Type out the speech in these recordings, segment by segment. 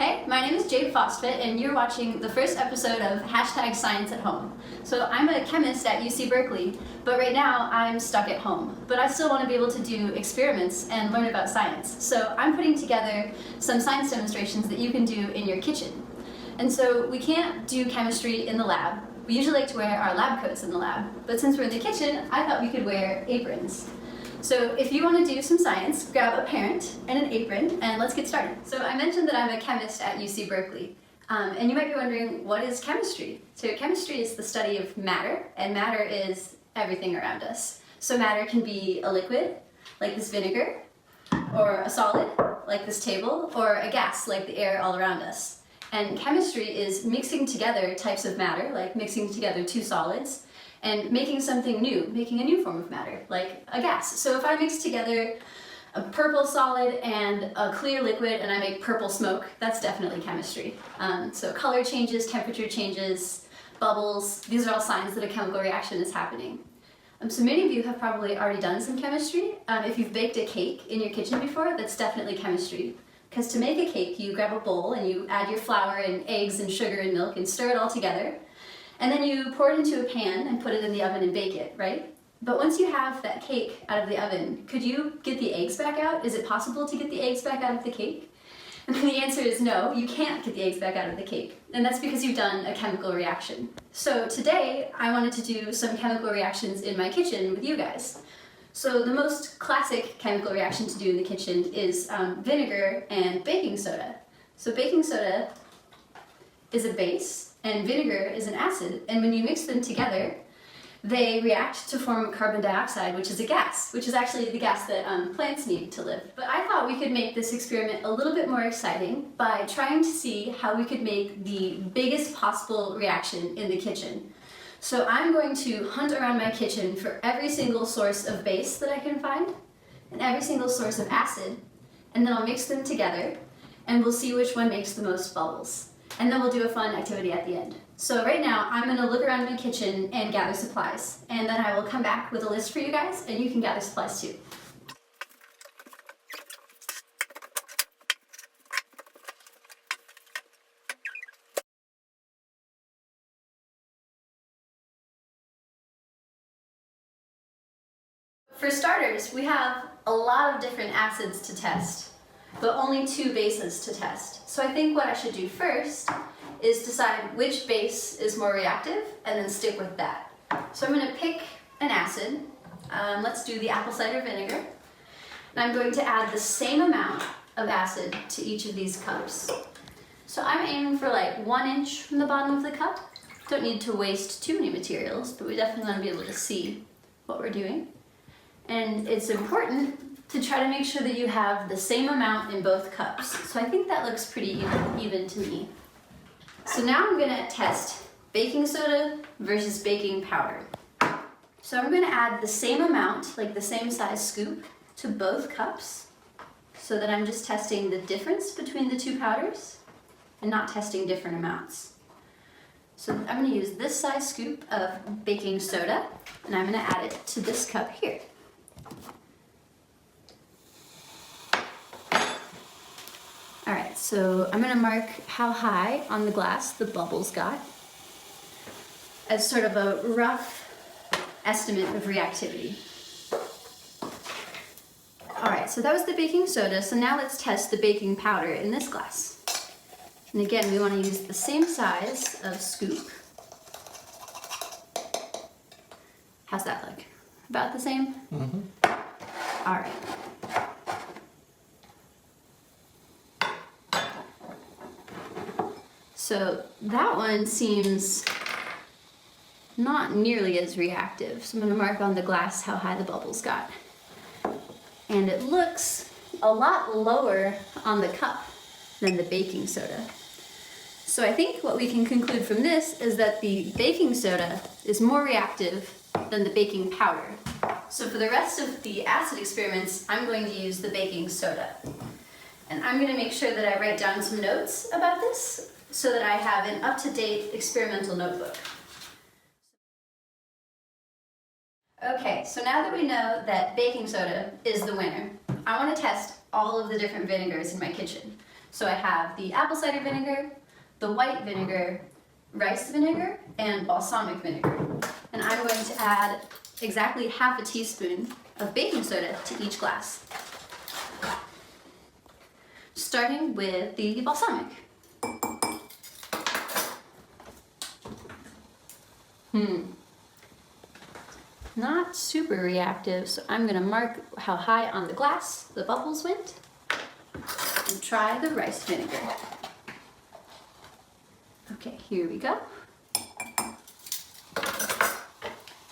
Hey, my name is Jade and you're watching the first episode of #Science at Home. So I'm a chemist at UC Berkeley, but right now I'm stuck at home. But I still want to be able to do experiments and learn about science. So I'm putting together some science demonstrations that you can do in your kitchen. And so we can't do chemistry in the lab. We usually like to wear our lab coats in the lab, but since we're in the kitchen, I thought we could wear aprons. So if you want to do some science, grab a parent and an apron, and let's get started. So I mentioned that I'm a chemist at UC Berkeley, and you might be wondering, what is chemistry? So chemistry is the study of matter, and matter is everything around us. So matter can be a liquid, like this vinegar, or a solid, like this table, or a gas, like the air all around us. And chemistry is mixing together types of matter, like mixing together two solids, and making something new, making a new form of matter, like a gas. So if I mix together a purple solid and a clear liquid and I make purple smoke, that's definitely chemistry. So color changes, temperature changes, bubbles, these are all signs that a chemical reaction is happening. So many of you have probably already done some chemistry. If you've baked a cake in your kitchen before, that's definitely chemistry. Because to make a cake, you grab a bowl and you add your flour and eggs and sugar and milk and stir it all together. And then you pour it into a pan and put it in the oven and bake it, right? But once you have that cake out of the oven, could you get the eggs back out? Is it possible to get the eggs back out of the cake? And the answer is no, you can't get the eggs back out of the cake. And that's because you've done a chemical reaction. So today, I wanted to do some chemical reactions in my kitchen with you guys. So the most classic chemical reaction to do in the kitchen is vinegar and baking soda. So baking soda is a base, and vinegar is an acid, and when you mix them together, they react to form carbon dioxide, which is a gas, which is actually the gas that plants need to live. But I thought we could make this experiment a little bit more exciting by trying to see how we could make the biggest possible reaction in the kitchen. So I'm going to hunt around my kitchen for every single source of base that I can find, and every single source of acid, and then I'll mix them together, and we'll see which one makes the most bubbles. And then we'll do a fun activity at the end. So right now, I'm gonna look around my kitchen and gather supplies. And then I will come back with a list for you guys, and you can gather supplies too. For starters, we have a lot of different acids to test, but only 2 bases to test. So I think what I should do first is decide which base is more reactive and then stick with that. So I'm going to pick an acid. Let's do the apple cider vinegar. And I'm going to add the same amount of acid to each of these cups. So I'm aiming for like 1 inch from the bottom of the cup. Don't need to waste too many materials, but we definitely want to be able to see what we're doing. And it's important to try to make sure that you have the same amount in both cups. So I think that looks pretty even to me. So now I'm gonna test baking soda versus baking powder. So I'm gonna add the same amount, like the same size scoop, to both cups, so that I'm just testing the difference between the 2 powders and not testing different amounts. So I'm gonna use this size scoop of baking soda, and I'm gonna add it to this cup here. All right, so I'm gonna mark how high on the glass the bubbles got as sort of a rough estimate of reactivity. All right, so that was the baking soda, so now let's test the baking powder in this glass. And again, we wanna use the same size of scoop. How's that look? About the same? Mm-hmm. All right. So that one seems not nearly as reactive. So I'm gonna mark on the glass how high the bubbles got. And it looks a lot lower on the cup than the baking soda. So I think what we can conclude from this is that the baking soda is more reactive than the baking powder. So for the rest of the acid experiments, I'm going to use the baking soda. And I'm gonna make sure that I write down some notes about this so that I have an up-to-date experimental notebook. Okay, so now that we know that baking soda is the winner, I want to test all of the different vinegars in my kitchen. So I have the apple cider vinegar, the white vinegar, rice vinegar, and balsamic vinegar. And I'm going to add exactly half a teaspoon of baking soda to each glass. Starting with the balsamic. Not super reactive, so I'm gonna mark how high on the glass the bubbles went and try the rice vinegar. Okay, here we go.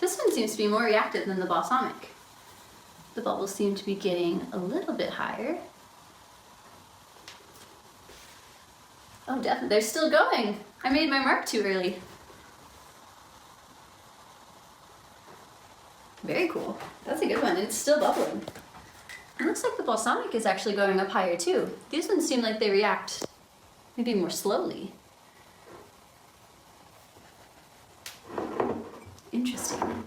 This one seems to be more reactive than the balsamic. The bubbles seem to be getting a little bit higher. Oh, definitely, they're still going. I made my mark too early. Very cool. That's a good one. It's still bubbling. It looks like the balsamic is actually going up higher too. These ones seem like they react maybe more slowly. Interesting.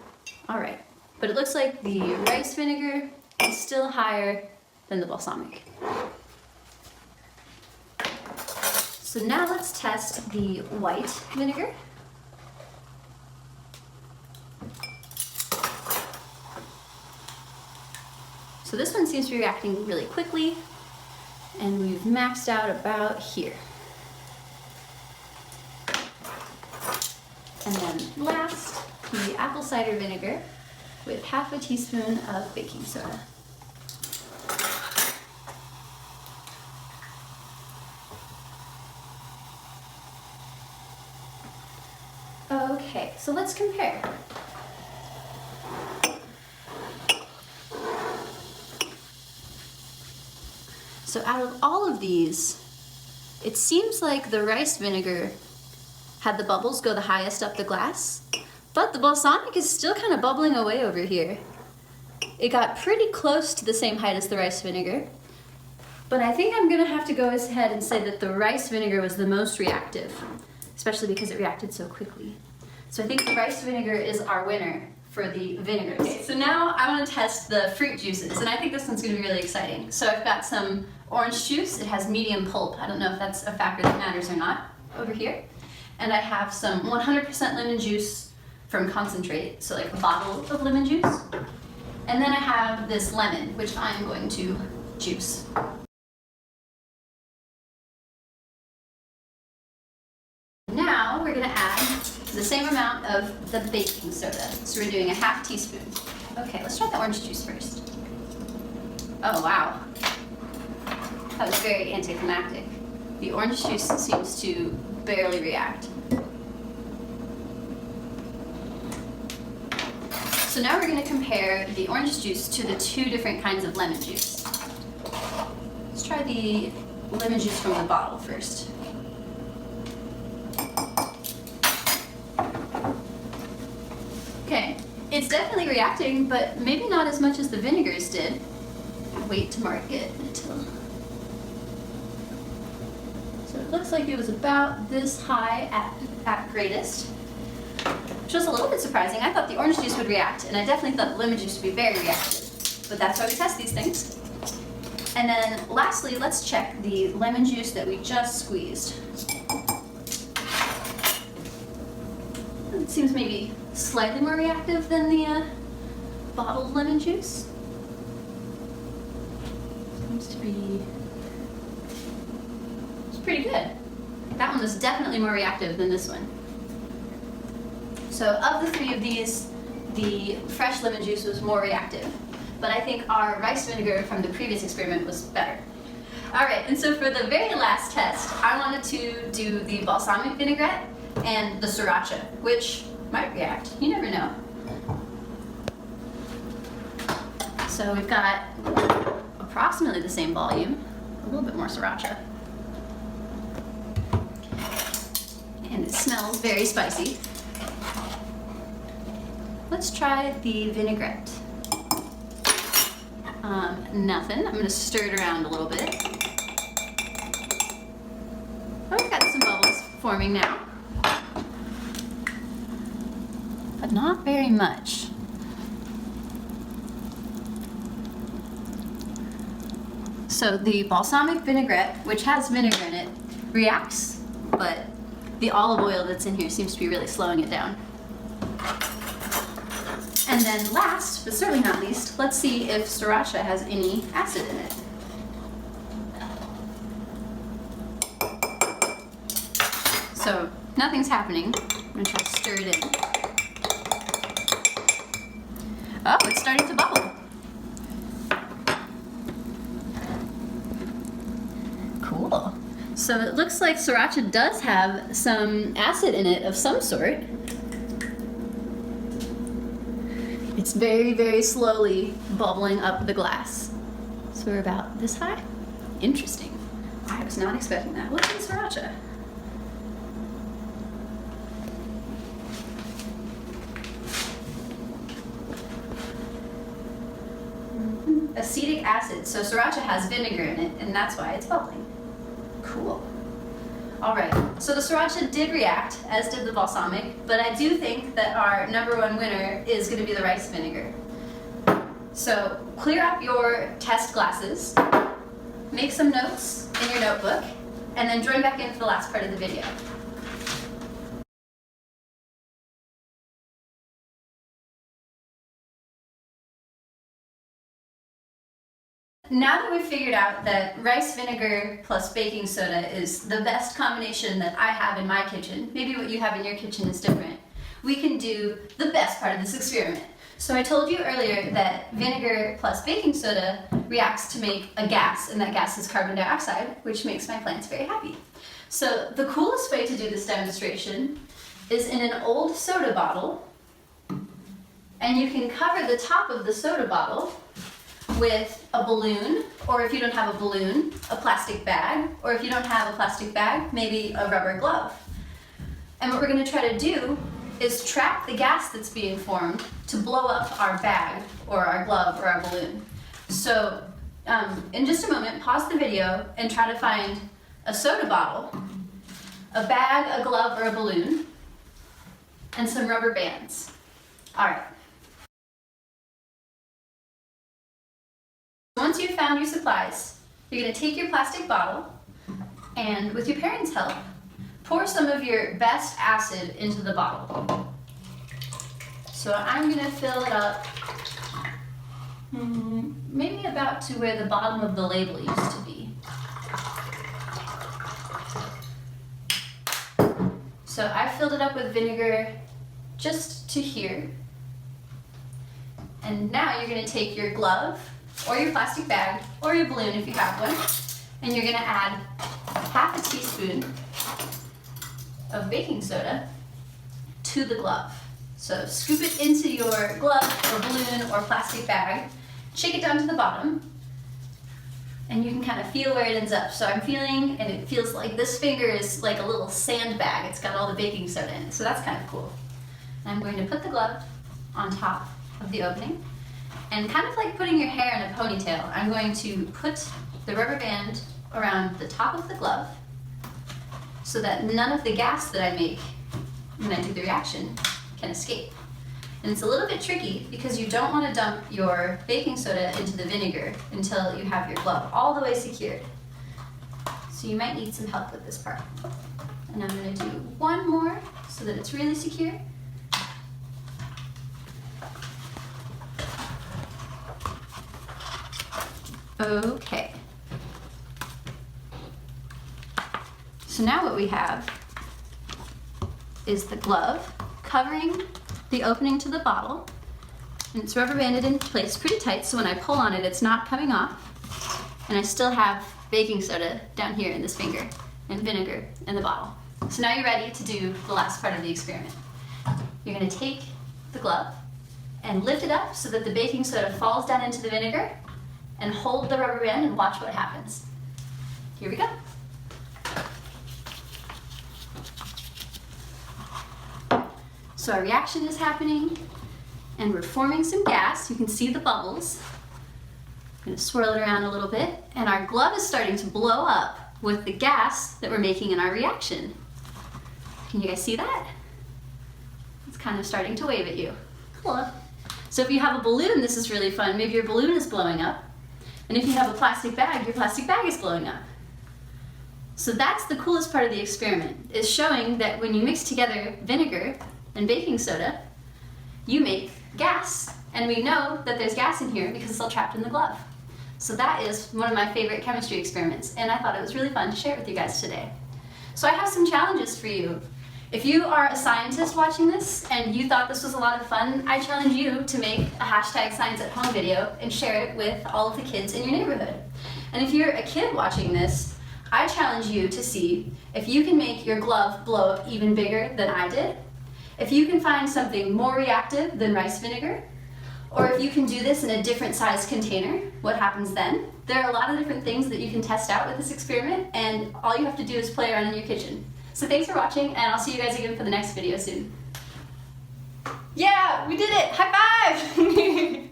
All right. But it looks like the rice vinegar is still higher than the balsamic. So now let's test the white vinegar. So this one seems to be reacting really quickly, and we've maxed out about here. And then last, the apple cider vinegar with half a teaspoon of baking soda. Okay, so let's compare. So out of all of these, it seems like the rice vinegar had the bubbles go the highest up the glass, but the balsamic is still kind of bubbling away over here. It got pretty close to the same height as the rice vinegar, but I think I'm gonna have to go ahead and say that the rice vinegar was the most reactive, especially because it reacted so quickly. So I think the rice vinegar is our winner for the vinegars. Okay, so now I want to test the fruit juices, and I think this one's going to be really exciting. So I've got some orange juice. It has medium pulp. I don't know if that's a factor that matters or not over here. And I have some 100% lemon juice from concentrate, so like a bottle of lemon juice. And then I have this lemon, which I'm going to juice. Now we're going to add the same amount of the baking soda. So we're doing a half teaspoon. Okay, let's try the orange juice first. Oh, wow. That was very anticlimactic. The orange juice seems to barely react. So now we're going to compare the orange juice to the two different kinds of lemon juice. Let's try the lemon juice from the bottle first. Okay, it's definitely reacting, but maybe not as much as the vinegars did. Wait to mark it until... So it looks like it was about this high at greatest, which was a little bit surprising. I thought the orange juice would react, and I definitely thought the lemon juice would be very reactive. But that's why we test these things. And then lastly, let's check the lemon juice that we just squeezed. It seems maybe slightly more reactive than the bottled lemon juice. Seems to be... It's pretty good. That one was definitely more reactive than this one. So of the three of these, the fresh lemon juice was more reactive. But I think our rice vinegar from the previous experiment was better. All right, and so for the very last test, I wanted to do the balsamic vinaigrette and the sriracha, which might react. You never know. So we've got approximately the same volume, a little bit more sriracha. And it smells very spicy. Let's try the vinaigrette. Nothing. I'm going to stir it around a little bit. Oh, we've got some bubbles forming now. But not very much. So the balsamic vinaigrette, which has vinegar in it, reacts, but the olive oil that's in here seems to be really slowing it down. And then last, but certainly not least, let's see if sriracha has any acid in it. So nothing's happening. I'm gonna try to stir it in. Oh, it's starting to bubble. Cool. So it looks like sriracha does have some acid in it of some sort. It's very, very slowly bubbling up the glass. So we're about this high? Interesting. I was not expecting that. What's in sriracha? Acetic acid. So sriracha has vinegar in it, and that's why it's bubbling. Cool. All right, so the sriracha did react, as did the balsamic, but I do think that our #1 winner is going to be the rice vinegar. So clear up your test glasses, make some notes in your notebook, and then join back in for the last part of the video. Now that we've figured out that rice vinegar plus baking soda is the best combination that I have in my kitchen, maybe what you have in your kitchen is different, we can do the best part of this experiment. So I told you earlier that vinegar plus baking soda reacts to make a gas, and that gas is carbon dioxide, which makes my plants very happy. So the coolest way to do this demonstration is in an old soda bottle, and you can cover the top of the soda bottle with a balloon, or if you don't have a balloon, a plastic bag, or if you don't have a plastic bag, maybe a rubber glove. And what we're going to try to do is trap the gas that's being formed to blow up our bag, or our glove, or our balloon. So in just a moment, pause the video and try to find a soda bottle, a bag, a glove, or a balloon, and some rubber bands. All right. Once you've found your supplies, you're going to take your plastic bottle and, with your parents' help, pour some of your best acid into the bottle. So I'm going to fill it up maybe about to where the bottom of the label used to be. So I filled it up with vinegar just to here. And now you're going to take your glove, or your plastic bag, or your balloon if you have one, and you're going to add half a teaspoon of baking soda to the glove. So scoop it into your glove or balloon or plastic bag, shake it down to the bottom, and you can kind of feel where it ends up. So I'm feeling, and it feels like this finger is like a little sandbag. It's got all the baking soda in it, so that's kind of cool. And I'm going to put the glove on top of the opening. And kind of like putting your hair in a ponytail, I'm going to put the rubber band around the top of the glove so that none of the gas that I make when I do the reaction can escape. And it's a little bit tricky because you don't want to dump your baking soda into the vinegar until you have your glove all the way secured. So you might need some help with this part. And I'm going to do one more so that it's really secure. Okay. So now what we have is the glove covering the opening to the bottle, and it's rubber banded in place pretty tight, so when I pull on it, it's not coming off, and I still have baking soda down here in this finger and vinegar in the bottle. So now you're ready to do the last part of the experiment. You're going to take the glove and lift it up so that the baking soda falls down into the vinegar, and hold the rubber band and watch what happens. Here we go. So our reaction is happening, and we're forming some gas. You can see the bubbles. I'm going to swirl it around a little bit, and our glove is starting to blow up with the gas that we're making in our reaction. Can you guys see that? It's kind of starting to wave at you. Cool. So if you have a balloon, this is really fun. Maybe your balloon is blowing up. And if you have a plastic bag, your plastic bag is blowing up. So that's the coolest part of the experiment, is showing that when you mix together vinegar and baking soda, you make gas. And we know that there's gas in here because it's all trapped in the glove. So that is one of my favorite chemistry experiments, and I thought it was really fun to share it with you guys today. So I have some challenges for you. If you are a scientist watching this and you thought this was a lot of fun, I challenge you to make a hashtag Science at Home video and share it with all of the kids in your neighborhood. And if you're a kid watching this, I challenge you to see if you can make your glove blow up even bigger than I did, if you can find something more reactive than rice vinegar, or if you can do this in a different size container, what happens then? There are a lot of different things that you can test out with this experiment, and all you have to do is play around in your kitchen. So thanks for watching, and I'll see you guys again for the next video soon. Yeah, we did it! High five!